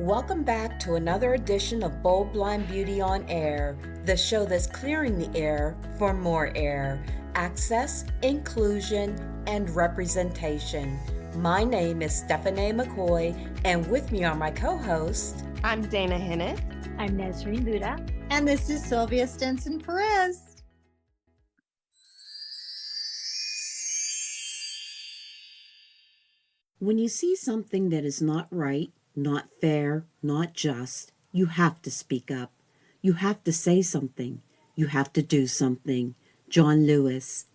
Welcome back to another edition of Bold Blind Beauty on Air, the show that's clearing the air for more air, access, inclusion, and representation. My name is Stephanie McCoy, and with me are my co-hosts. I'm Dana Hinnett. I'm Nazreen Buddha. And this is Sylvia Stinson Perez. When you see something that is not right, not fair, not just, you have to speak up. You have to say something. You have to do something. John Lewis.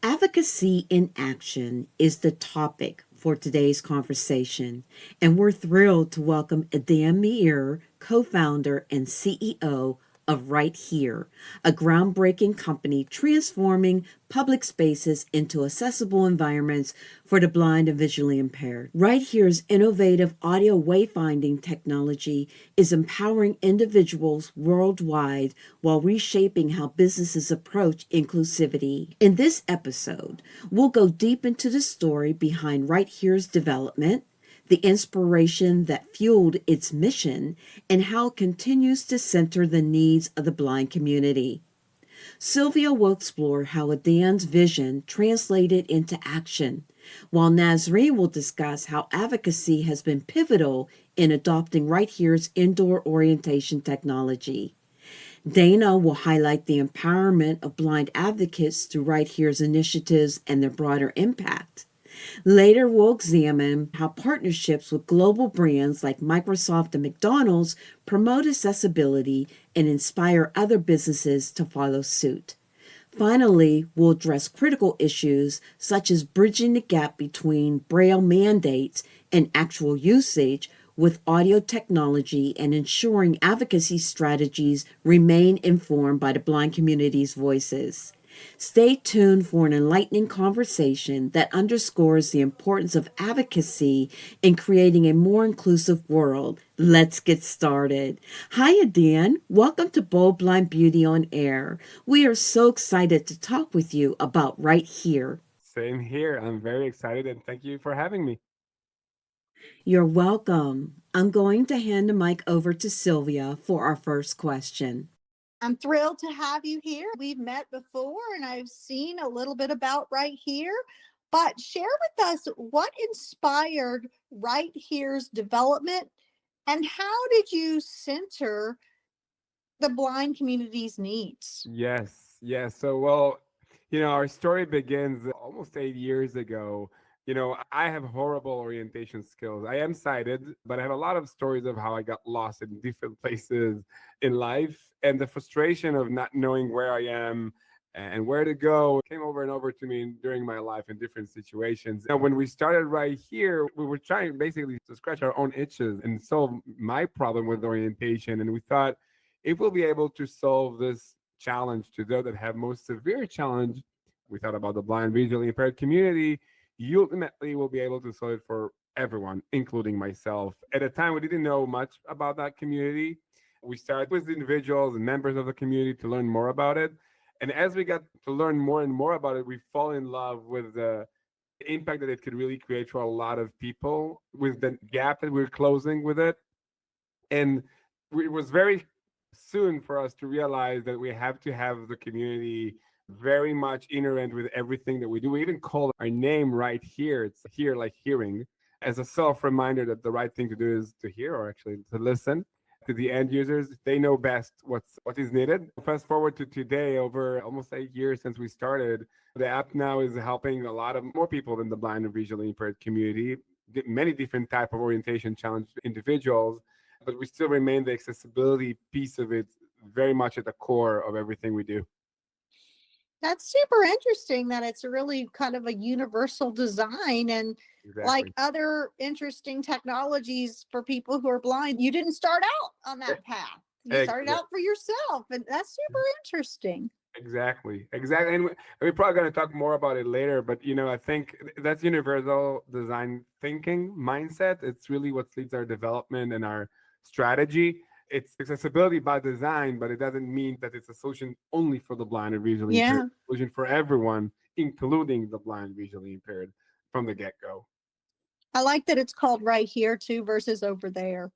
Advocacy in action is the topic for today's conversation, and we're thrilled to welcome Idan Meir, co-founder and CEO of RightHear, a groundbreaking company transforming public spaces into accessible environments for the blind and visually impaired. RightHear's innovative audio wayfinding technology is empowering individuals worldwide while reshaping how businesses approach inclusivity. In this episode, we'll go deep into the story behind RightHear's development, the inspiration that fueled its mission, and how it continues to center the needs of the blind community. Sylvia will explore how Idan's vision translated into action, while Nazreen will discuss how advocacy has been pivotal in adopting RightHear's indoor orientation technology. Dana will highlight the empowerment of blind advocates through RightHear's initiatives and their broader impact. Later, we'll examine how partnerships with global brands like Microsoft and McDonald's promote accessibility and inspire other businesses to follow suit. Finally, we'll address critical issues such as bridging the gap between Braille mandates and actual usage with audio technology and ensuring advocacy strategies remain informed by the blind community's voices. Stay tuned for an enlightening conversation that underscores the importance of advocacy in creating a more inclusive world. Let's get started. Hi, Idan. Welcome to Bold Blind Beauty on Air. We are so excited to talk with you about RightHear. Same here. I'm very excited and thank you for having me. You're welcome. I'm going to hand the mic over to Sylvia for our first question. I'm thrilled to have you here. We've met before and I've seen a little bit about RightHear, but share with us what inspired RightHear's development and how did you center the blind community's needs? Yes. So, our story begins almost 8 years ago. I have horrible orientation skills. I am sighted, but I have a lot of stories of how I got lost in different places in life. And the frustration of not knowing where I am and where to go came over and over to me during my life in different situations. Now, when we started RightHear, we were trying basically to scratch our own itches and solve my problem with orientation. And we thought if we'll be able to solve this challenge to those that have most severe challenge, we thought about the blind, visually impaired community, you ultimately will be able to solve it for everyone, including myself. At the time, we didn't know much about that community. We started with individuals and members of the community to learn more about it. And as we got to learn more and more about it, we fall in love with the impact that it could really create for a lot of people, with the gap that we're closing with it. And it was very soon for us to realize that we have to have the community very much inherent with everything that we do. We even call our name RightHear. It's hear like hearing, as a self-reminder that the right thing to do is to hear, or actually to listen to the end users. They know best what is needed. Fast forward to today, over almost 8 years since we started, the app now is helping a lot of more people than the blind and visually impaired community, many different type of orientation challenged individuals, but we still remain the accessibility piece of it very much at the core of everything we do. That's super interesting that it's really kind of a universal design and like other interesting technologies for people who are blind. You didn't start out on that path. You started out for yourself, and that's super interesting. Exactly. And we're probably going to talk more about it later, but I think that's universal design thinking mindset. It's really what leads our development and our strategy. It's accessibility by design, but it doesn't mean that it's a solution only for the blind and visually impaired. It's a solution for everyone, including the blind and visually impaired from the get-go. I like that it's called RightHear too versus over there.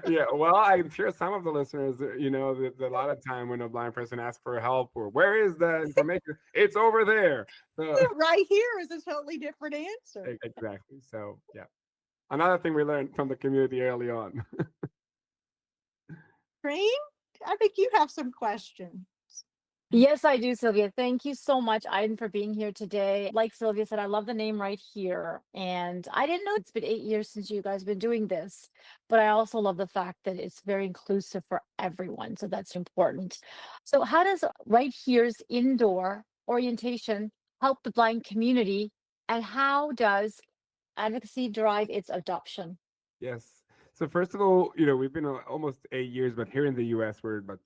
Yeah, well, I'm sure some of the listeners, a lot of time when a blind person asks for help or where is the information, it's over there. So Right here is a totally different answer. exactly. So yeah, another thing we learned from the community early on. Train, I think you have some questions. Yes, I do, Sylvia. Thank you so much, Idan, for being here today. Like Sylvia said, I love the name right here. And I didn't know it's been 8 years since you guys been doing this, but I also love the fact that it's very inclusive for everyone. So that's important. So how does Right Here's indoor orientation help the blind community? And how does advocacy drive its adoption? Yes. So first of all, we've been almost 8 years, but here in the U.S. we're about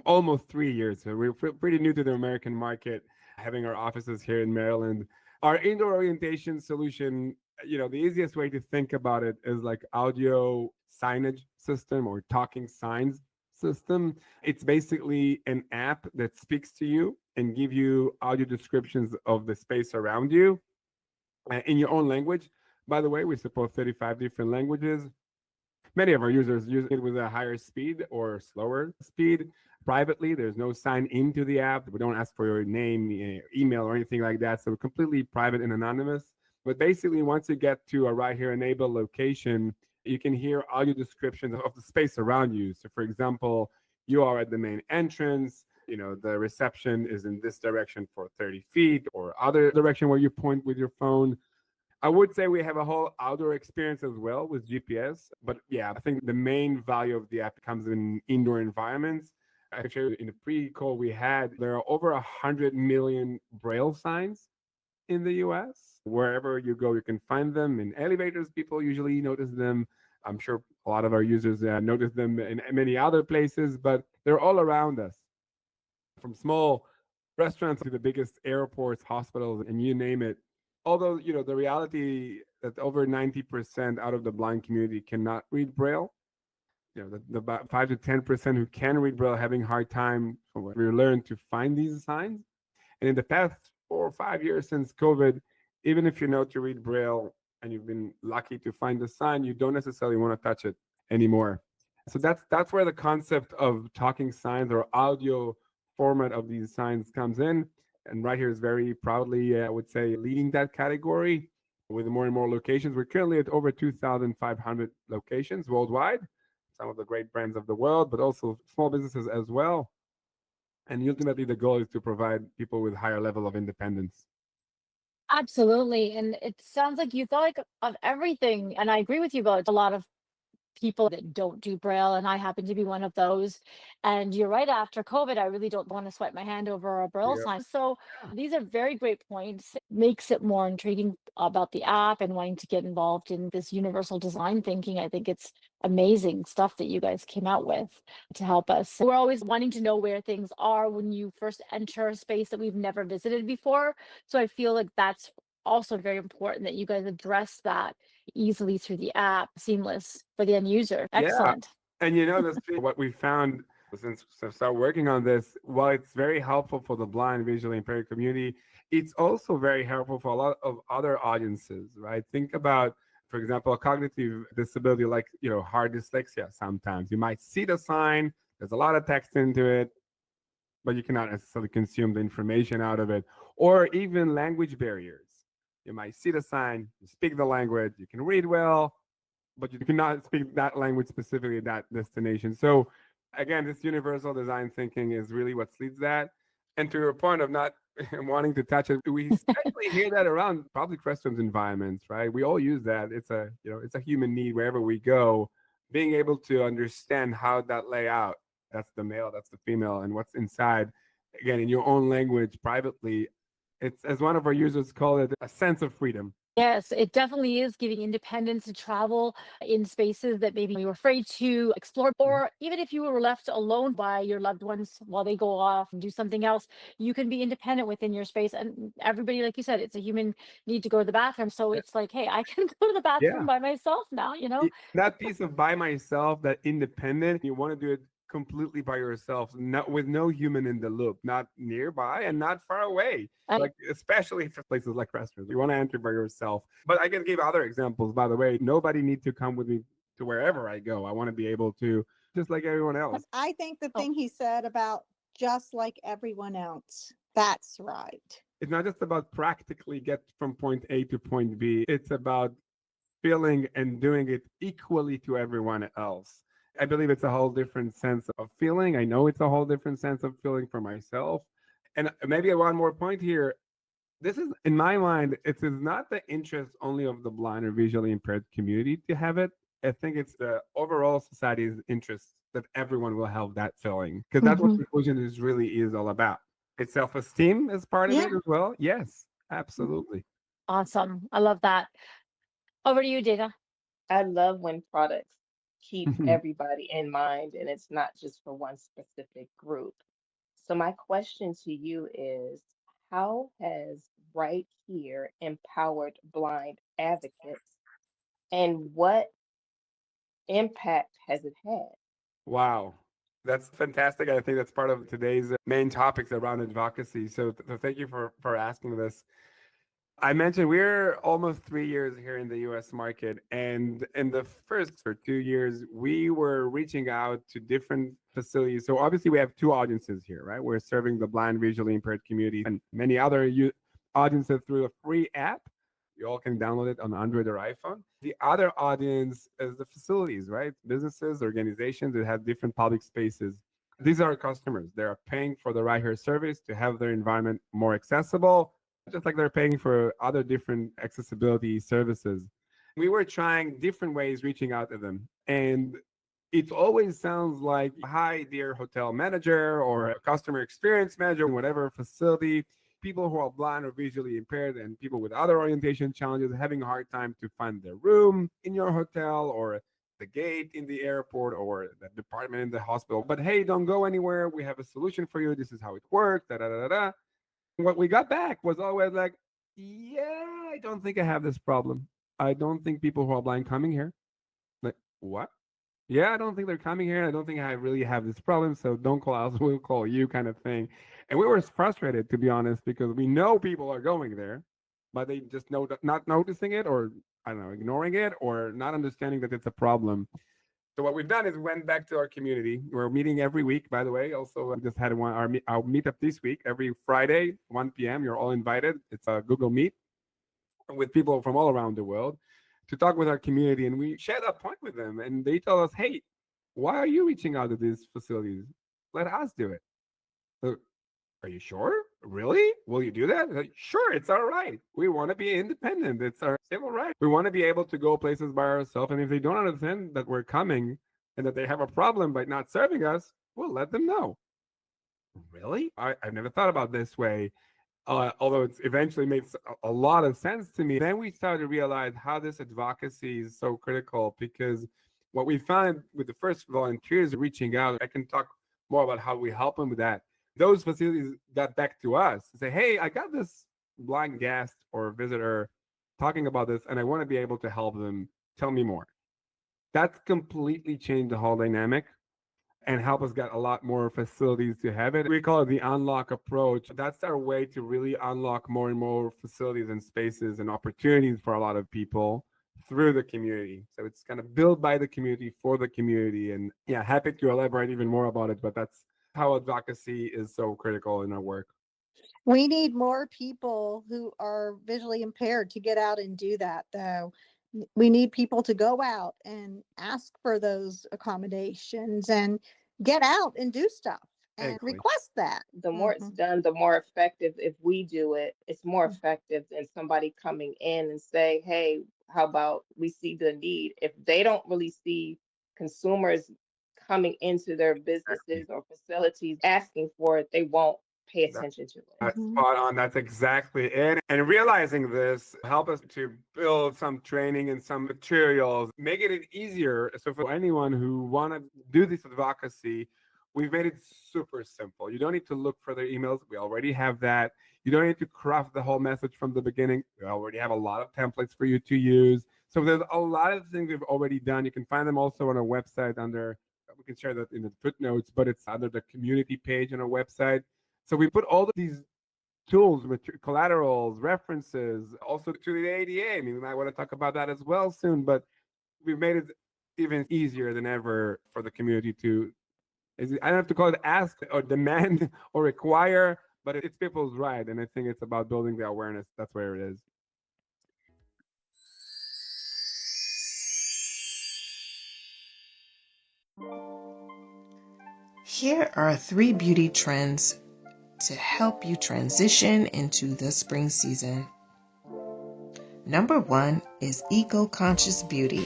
almost 3 years. So we're pretty new to the American market, having our offices here in Maryland. Our indoor orientation solution, the easiest way to think about it is like audio signage system or talking signs system. It's basically an app that speaks to you and give you audio descriptions of the space around you in your own language. By the way, we support 35 different languages. Many of our users use it with a higher speed or slower speed. Privately, there's no sign into the app. We don't ask for your name, email, or anything like that. So we're completely private and anonymous. But basically, once you get to a Right Here enabled location, you can hear audio descriptions of the space around you. So, for example, you are at the main entrance. The reception is in this direction for 30 feet, or other direction where you point with your phone. I would say we have a whole outdoor experience as well with GPS. But yeah, I think the main value of the app comes in indoor environments. Actually, in the pre-call we had, there are over 100 million Braille signs in the US. Wherever you go, you can find them. In elevators, people usually notice them. I'm sure a lot of our users notice them in many other places, but they're all around us. From small restaurants to the biggest airports, hospitals, and you name it. Although, the reality that over 90% out of the blind community cannot read Braille, the about 5 to 10% who can read Braille having a hard time, we learn to find these signs. And in the past 4 or 5 years since COVID, even if you know to read Braille and you've been lucky to find the sign, you don't necessarily want to touch it anymore. So that's where the concept of talking signs or audio format of these signs comes in. And Right Here is very proudly, I would say, leading that category with more and more locations. We're currently at over 2,500 locations worldwide, some of the great brands of the world, but also small businesses as well. And ultimately, the goal is to provide people with higher level of independence. Absolutely. And it sounds like you thought like of everything. And I agree with you about a lot of people that don't do Braille, and I happen to be one of those. And you're right, after COVID, I really don't want to swipe my hand over a Braille Yeah. sign. So Yeah. these are very great points. Makes it more intriguing about the app and wanting to get involved in this universal design thinking. I think it's amazing stuff that you guys came out with to help us. We're always wanting to know where things are when you first enter a space that we've never visited before. So I feel like that's also very important that you guys address that easily through the app, seamless for the end user. Yeah. Excellent. And what we found since I started working on this, while it's very helpful for the blind, visually impaired community, it's also very helpful for a lot of other audiences, right? Think about, for example, a cognitive disability like, hard dyslexia sometimes. You might see the sign, there's a lot of text into it, but you cannot necessarily consume the information out of it. Or even language barriers. You might see the sign, you speak the language, you can read well, but you cannot speak that language specifically at that destination. So again, this universal design thinking is really what leads that. And to your point of not wanting to touch it, we especially hear that around public restrooms environments, right? We all use that. It's a human need wherever we go. Being able to understand how that layout, that's the male, that's the female, and what's inside, again, in your own language privately, it's, as one of our users call it, a sense of freedom. Yes, it definitely is giving independence to travel in spaces that maybe you were afraid to explore, or even if you were left alone by your loved ones while they go off and do something else, you can be independent within your space. And everybody, like you said, it's a human need to go to the bathroom. So it's like, hey, I can go to the Yeah. bathroom by myself now, That piece of by myself, that independent, you want to do it completely by yourself, not with no human in the loop, not nearby and not far away. And Like especially for places like restaurants, you want to enter by yourself. But I can give other examples. By the way, nobody needs to come with me to wherever I go. I want to be able to, just like everyone else. I think the Oh, thing he said about just like everyone else, that's right. It's not just about practically get from point A to point B. It's about feeling and doing it equally to everyone else. I believe it's a whole different sense of feeling. I know it's a whole different sense of feeling for myself. And maybe one more point here. This is, in my mind, it is not the interest only of the blind or visually impaired community to have it. I think it's the overall society's interest that everyone will have that feeling, because that's what mhm. inclusion is all about. It's self-esteem as part of Yeah. it as well. Yes, absolutely. Awesome. I love that. Over to you, Data. I love when products keep everybody in mind and it's not just for one specific group. So my question to you is, how has Right Here empowered blind advocates and what impact has it had? Wow. That's fantastic. I think that's part of today's main topics around advocacy. So thank you for asking this. I mentioned we're almost 3 years here in the US market. And in the first for 2 years, we were reaching out to different facilities. So obviously, we have two audiences here, right? We're serving the blind, visually impaired community and many other audiences through a free app. You all can download it on Android or iPhone. The other audience is the facilities, right? Businesses, organizations that have different public spaces. These are our customers. They are paying for the RightHear service to have their environment more accessible, just like they're paying for other different accessibility services. We were trying different ways reaching out to them. And it always sounds like, hi, dear hotel manager or a customer experience manager, whatever facility, people who are blind or visually impaired and people with other orientation challenges having a hard time to find their room in your hotel or the gate in the airport or the department in the hospital. But hey, don't go anywhere. We have a solution for you. This is how it works. Da da da da. What we got back was always like, yeah, I don't think I have this problem. I don't think people who are blind coming here. Like, what? Yeah, I don't think they're coming here. I don't think I really have this problem. So don't call us, we'll call you, kind of thing. And we were frustrated, to be honest, because we know people are going there, but they just know not noticing it, or I don't know, ignoring it, or not understanding that it's a problem. So what we've done is we went back to our community. We're meeting every week, by the way. Also, we just had our meetup this week, every Friday, 1 p.m. You're all invited. It's a Google Meet with people from all around the world to talk with our community. And we share that point with them. And they tell us, hey, why are you reaching out to these facilities? Let us do it. So, are you sure? Really? Will you do that? Like, sure, it's all right. We want to be independent. It's our civil right. We want to be able to go places by ourselves. And if they don't understand that we're coming and that they have a problem by not serving us, we'll let them know. Really? I've never thought about this way. Although it's eventually made a lot of sense to me. Then we started to realize how this advocacy is so critical, because what we found with the first volunteers reaching out, I can talk more about how we help them with that. Those facilities got back to us and say, hey, I got this blind guest or visitor talking about this, and I want to be able to help them. Tell me more. That's completely changed the whole dynamic and help us get a lot more facilities to have it. We call it the unlock approach. That's our way to really unlock more and more facilities and spaces and opportunities for a lot of people through the community. So it's kind of built by the community for the community. And yeah, happy to elaborate even more about it, but that's how advocacy is so critical in our work. We need more people who are visually impaired to get out and do that, though. We need people to go out and ask for those accommodations and get out and do stuff and Exactly. request that. The more it's done, the more effective. If we do it, it's more effective than somebody coming in and say, hey, how about we see the need? If they don't really see consumers coming into their businesses or facilities asking for it, they won't pay attention to it. That's spot on. That's exactly it. And realizing this help us to build some training and some materials, making it easier. So for anyone who want to do this advocacy, we've made it super simple. You don't need to look for their emails. We already have that. You don't need to craft the whole message from the beginning. We already have a lot of templates for you to use. So there's a lot of things we've already done. You can find them also on our website under, we can share that in the footnotes, but it's under the community page on our website. So we put all of these tools, collaterals, references, also to the ADA. I mean, we might want to talk about that as well soon, but we've made it even easier than ever for the community to, I don't have to call it ask or demand or require, but it's people's right. And I think it's about building the awareness. That's where it is. Here are 3 beauty trends to help you transition into the spring season. Number 1 is eco-conscious beauty.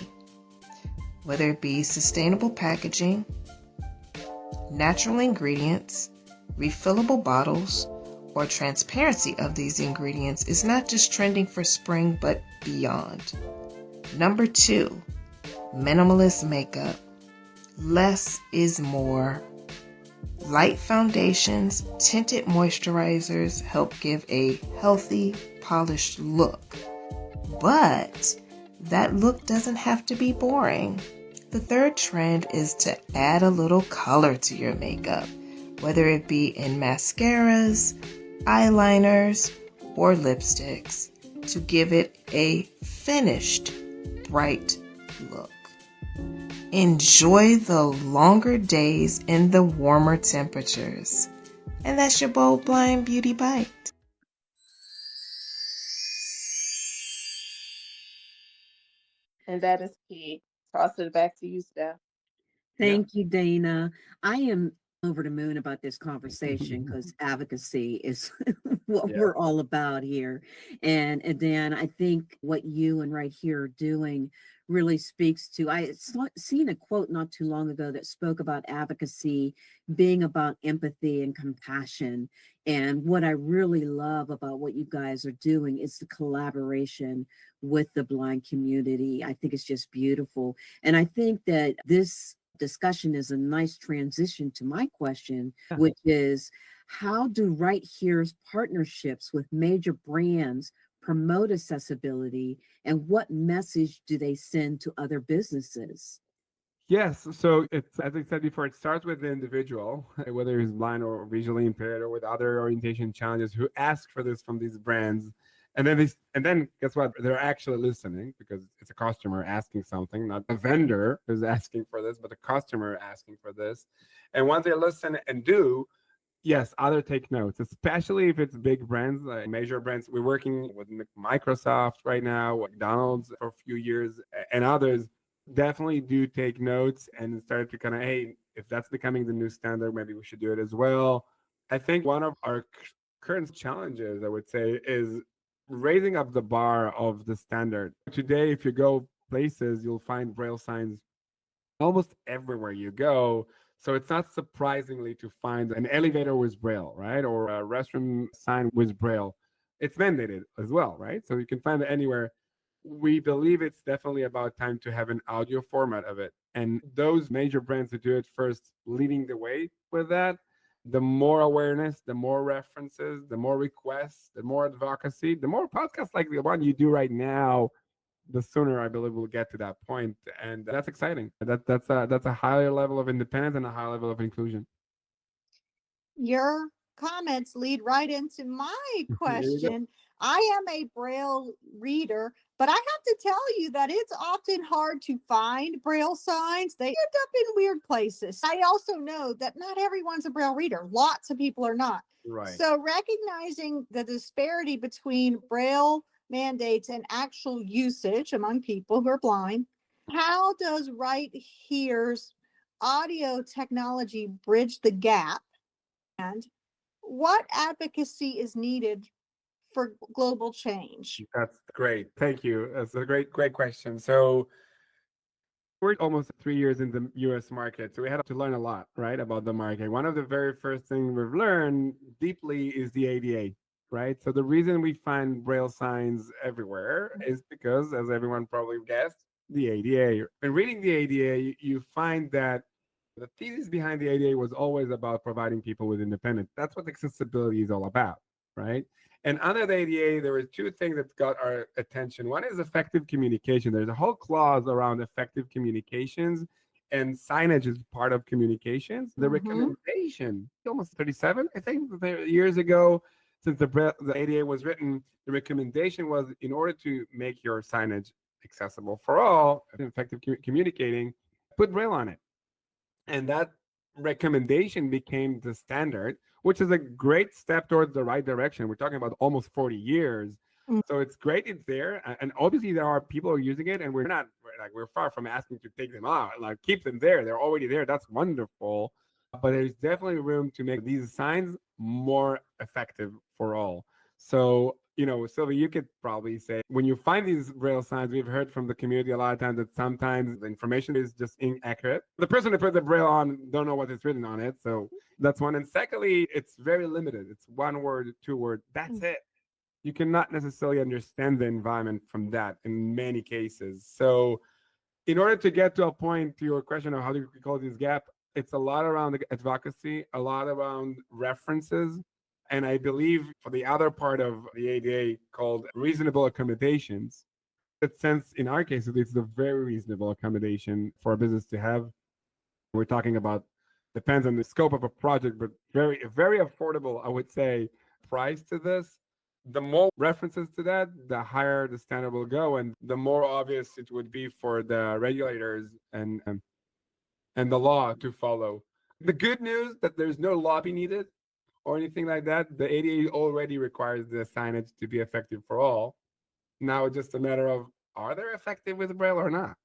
Whether it be sustainable packaging, natural ingredients, refillable bottles, or transparency of these ingredients is not just trending for spring but beyond. Number 2, minimalist makeup. Less is more. Light foundations, tinted moisturizers help give a healthy, polished look. But that look doesn't have to be boring. The third trend is to add a little color to your makeup, whether it be in mascaras, eyeliners, or lipsticks, to give it a finished, bright look. Enjoy the longer days and the warmer temperatures. And that's your Bold Blind Beauty Bite. And that is key. Toss it back to you, Steph. Thank you, Dana. I am over the moon about this conversation because advocacy is what Yeah. we're all about here. And Dan, I think what you and Right Here are doing really speaks to, seen a quote not too long ago that spoke about advocacy being about empathy and compassion. And what I really love about what you guys are doing is the collaboration with the blind community. I think it's just beautiful. And I think that this discussion is a nice transition to my question, which is, how do Right Here's partnerships with major brands promote accessibility, and what message do they send to other businesses? Yes. So it's, as I said before, it starts with the individual, whether he's blind or visually impaired or with other orientation challenges, who ask for this from these brands. And then guess what? They're actually listening because it's a customer asking something, not a vendor who's asking for this, but a customer asking for this. And once they listen and do, yes, other take notes, especially if it's big brands, like major brands. We're working with Microsoft right now, McDonald's for a few years, and others definitely do take notes and start to kind of, hey, if that's becoming the new standard, maybe we should do it as well. I think one of our current challenges, I would say, is raising up the bar of the standard. Today, if you go places, you'll find Braille signs almost everywhere you go. So it's not surprisingly to find an elevator with Braille, right? Or a restroom sign with Braille. It's mandated as well, right? So you can find it anywhere. We believe it's definitely about time to have an audio format of it. And those major brands that do it first, leading the way with that, the more awareness, the more references, the more requests, the more advocacy, the more podcasts like the one you do right now, the sooner I believe we'll get to that point, and that's exciting. That's a higher level of independence and a higher level of inclusion. Your comments lead right into my question. I am a Braille reader, but I have to tell you that it's often hard to find Braille signs. They end up in weird places. I also know that not everyone's a Braille reader. Lots of people are not. Right. So recognizing the disparity between Braille mandates and actual usage among people who are blind, how does Right Here's audio technology bridge the gap? And what advocacy is needed for global change? That's great. Thank you. That's a great question. So we're almost 3 years in the US market. So we had to learn a lot, right, about the market. One of the very first things we've learned deeply is the ADA, right? So the reason we find Braille signs everywhere is because, as everyone probably guessed, the ADA. And reading the ADA, you find that the thesis behind the ADA was always about providing people with independence. That's what accessibility is all about, right? And under the ADA, there were two things that got our attention. One is effective communication. There's a whole clause around effective communications, and signage is part of communications. The recommendation, almost 37, I think, years ago, since the ADA was written, the recommendation was, in order to make your signage accessible for all, effective communicating, put Braille on it. And that recommendation became the standard, which is a great step towards the right direction. We're talking about almost 40 years. Mm. So it's great it's there. And obviously there are people who are using it, and we're far from asking to take them out. Like, keep them there. They're already there. That's wonderful. But there's definitely room to make these signs more effective for all. So, Sylvia, you could probably say when you find these Braille signs, we've heard from the community a lot of times that sometimes the information is just inaccurate. The person who put the Braille on don't know what is written on it. So that's one. And secondly, it's very limited. It's one word, two word. That's it. You cannot necessarily understand the environment from that in many cases. So in order to get to a point, to your question of how do we close this gap, it's a lot around advocacy, a lot around references. And I believe for the other part of the ADA called reasonable accommodations, that sense, in our case, it's a very reasonable accommodation for a business to have. We're talking about, depends on the scope of a project, but very, very affordable, I would say, price to this. The more references to that, the higher the standard will go, and the more obvious it would be for the regulators and the law to follow. The good news that there's no lobby needed or anything like that. The ADA already requires the signage to be effective for all. Now it's just a matter of, are they effective with Braille or not?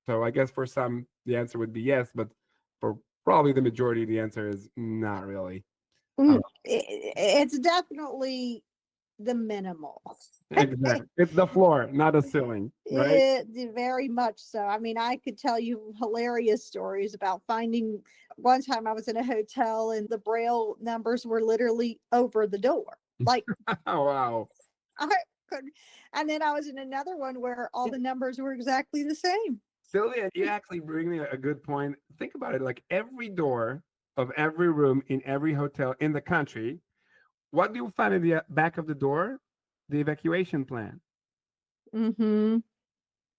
So I guess for some, the answer would be yes, but for probably the majority, the answer is not really. It's definitely the minimal. Exactly. It's the floor, not a ceiling, right? Very much so. I mean, I could tell you hilarious stories about finding. One time I was in a hotel and the Braille numbers were literally over the door. Like, Oh, wow. I couldn't. And then I was in another one where all the numbers were exactly the same. Sylvia, you actually bring me a good point. Think about it. Like, every door of every room in every hotel in the country, what do you find in the back of the door? The evacuation plan. Mm-hmm.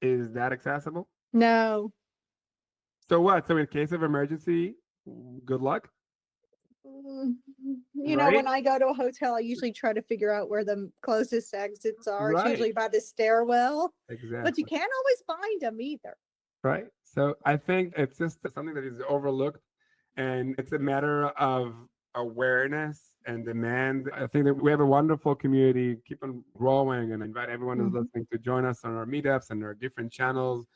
Is that accessible? No. So what? So in case of emergency, good luck. You know, when I go to a hotel, I usually try to figure out where the closest exits are. It's usually by the stairwell. Exactly. But you can't always find them either. Right. So I think it's just something that is overlooked, and it's a matter of awareness and demand. I think that we have a wonderful community, keep on growing, and I invite everyone who's listening to join us on our meetups and our different channels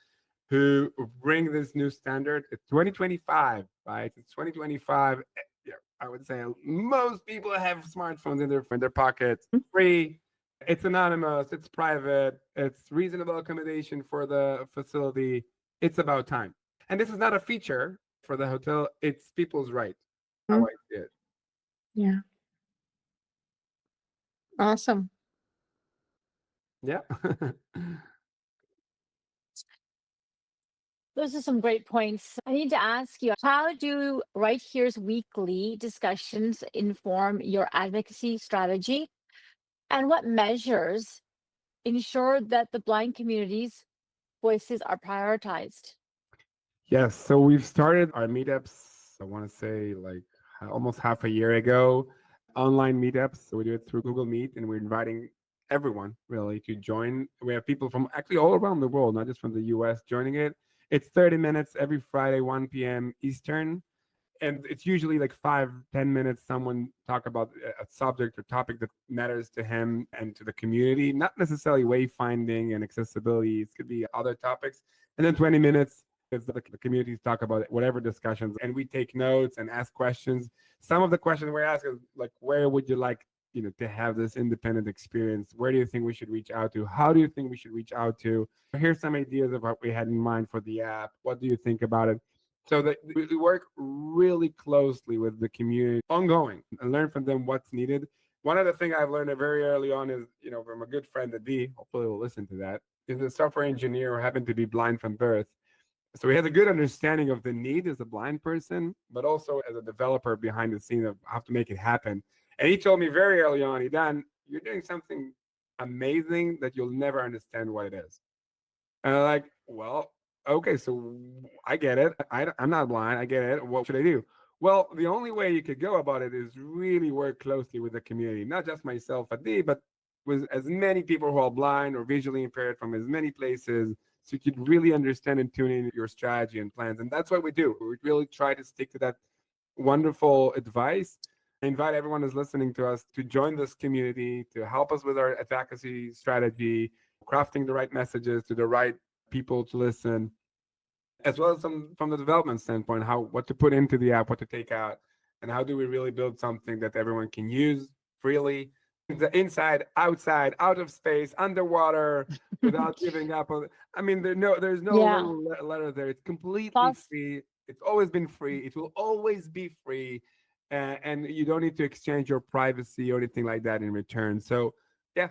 who bring this new standard. It's 2025, right? It's 2025. Yeah, I would say most people have smartphones in their pockets. Free. It's anonymous. It's private. It's reasonable accommodation for the facility. It's about time. And this is not a feature for the hotel. It's people's right. How I see it. Yeah. Awesome. Yeah. Those are some great points. I need to ask you, how do RightHear's weekly discussions inform your advocacy strategy? And what measures ensure that the blind community's voices are prioritized? Yes. So we've started our meetups, I want to say like almost half a year ago, online meetups. So we do it through Google Meet, and we're inviting everyone really to join. We have people from actually all around the world, not just from the US, joining it. It's 30 minutes every Friday, 1 p.m. Eastern. And it's usually like 5-10 minutes. Someone talk about a subject or topic that matters to him and to the community, not necessarily wayfinding and accessibility. It could be other topics. And then 20 minutes is the communities talk about whatever discussions, and we take notes and ask questions. Some of the questions we're asking is like, where would you like to have this independent experience? Where do you think we should reach out to? How do you think we should reach out to? Here's some ideas of what we had in mind for the app. What do you think about it? So that we work really closely with the community ongoing and learn from them what's needed. One of the things I've learned very early on is, from a good friend, Adi, hopefully will listen to that, is a software engineer who happened to be blind from birth. So he has a good understanding of the need as a blind person, but also as a developer behind the scene of how to make it happen. And he told me very early on, Idan, you're doing something amazing that you'll never understand what it is. And I'm like, well, okay, so I get it. I'm not blind. I get it. What should I do? Well, the only way you could go about it is really work closely with the community, not just myself, Adi, but with as many people who are blind or visually impaired from as many places, so you could really understand and tune in your strategy and plans. And that's what we do. We really try to stick to that wonderful advice. I invite everyone who's listening to us to join this community, to help us with our advocacy strategy, crafting the right messages to the right people to listen, as well as some from the development standpoint, what to put into the app, what to take out, and how do we really build something that everyone can use freely, the inside, outside, out of space, underwater, without giving up on. I mean, there's no Yeah. little letter there. It's completely Poss- free. It's always been free. It will always be free, and you don't need to exchange your privacy or anything like that in return. So, yeah.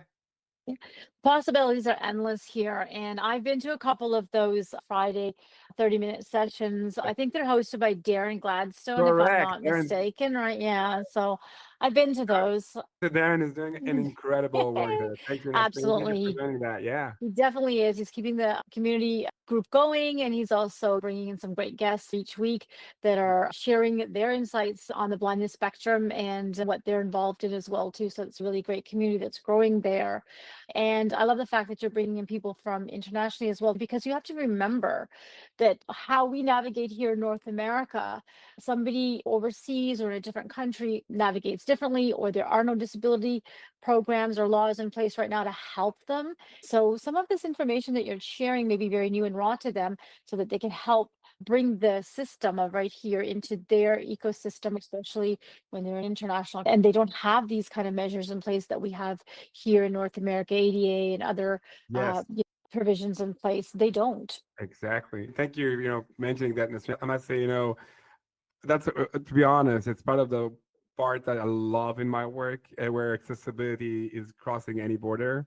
Possibilities are endless here. And I've been to a couple of those Friday 30-minute sessions. I think they're hosted by Darren Gladstone, if I'm Correct. not Darren, mistaken, right? Yeah. So I've been to those. Darren is doing an incredible work there. Thank you, Nestor. Thank you for Absolutely. doing that. Yeah. He definitely is. He's keeping the community group going, and he's also bringing in some great guests each week that are sharing their insights on the blindness spectrum and what they're involved in as well too. So it's a really great community that's growing there. And I love the fact that you're bringing in people from internationally as well, because you have to remember that how we navigate here in North America, somebody overseas or in a different country navigates differently, or there are no disability programs or laws in place right now to help them. So some of this information that you're sharing may be very new and raw to them, so that they can help bring the system of Right Here into their ecosystem, especially when they're international and they don't have these kind of measures in place that we have here in North America, ADA and other Yes. provisions in place. They don't. Exactly. Thank you, mentioning that. Nestor. I must say, that's to be honest, it's part of the part that I love in my work, where accessibility is crossing any border,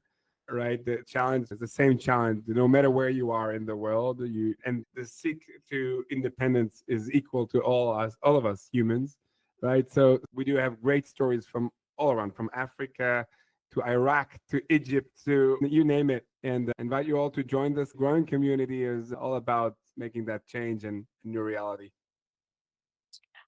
right? The challenge is the same challenge, no matter where you are in the world. And the seek to independence is equal to all of us humans, right? So we do have great stories from all around, from Africa to Iraq to Egypt to you name it. And invite you all to join this growing community. Is all about making that change and new reality.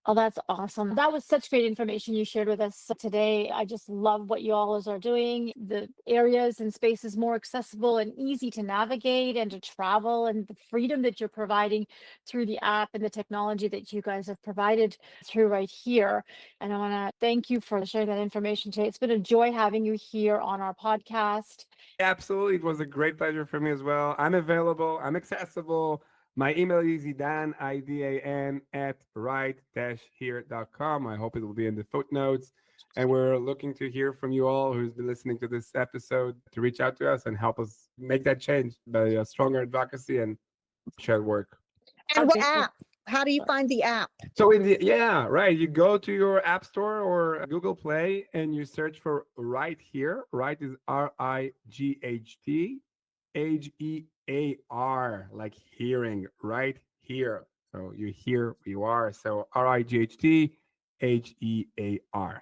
Oh, that's awesome. That was such great information you shared with us today. I just love what you all are doing. The areas and spaces more accessible and easy to navigate and to travel, and the freedom that you're providing through the app and the technology that you guys have provided through Right Here. And I want to thank you for sharing that information today. It's been a joy having you here on our podcast. Absolutely. It was a great pleasure for me as well. I'm available. I'm accessible. My email is Idan, IDAN, at right-here.com. I hope it will be in the footnotes. And we're looking to hear from you all who's been listening to this episode to reach out to us and help us make that change by a stronger advocacy and shared work. And what app? How do you find the app? So you go to your app store or Google Play and you search for Right Here. Right is RIGHT, HEAR, like hearing, Right Here. So you hear, you are. So RIGHT, HEAR.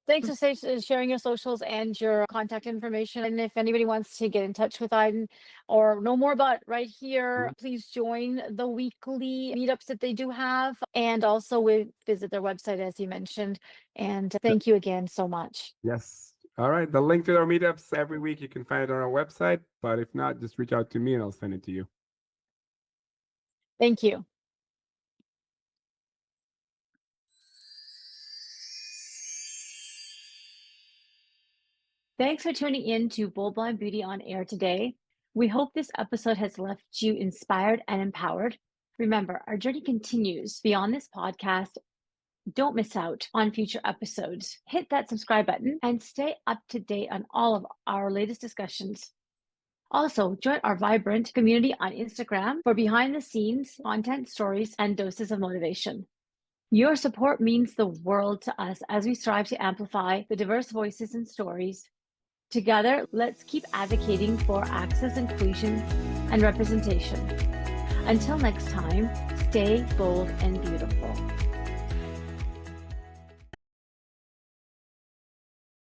Thanks for sharing your socials and your contact information. And if anybody wants to get in touch with Idan or know more about Right Here, please join the weekly meetups that they do have. And also visit their website, as you mentioned. And thank you again so much. Yes. All right. The link to our meetups every week, you can find it on our website. But if not, just reach out to me and I'll send it to you. Thank you. Thanks for tuning in to Bold Blind Beauty on Air today. We hope this episode has left you inspired and empowered. Remember, our journey continues beyond this podcast. Don't miss out on future episodes. Hit that subscribe button and stay up to date on all of our latest discussions. Also, join our vibrant community on Instagram for behind the scenes content, stories, and doses of motivation. Your support means the world to us as we strive to amplify the diverse voices and stories. Together, let's keep advocating for access, inclusion, and representation. Until next time, stay bold and beautiful.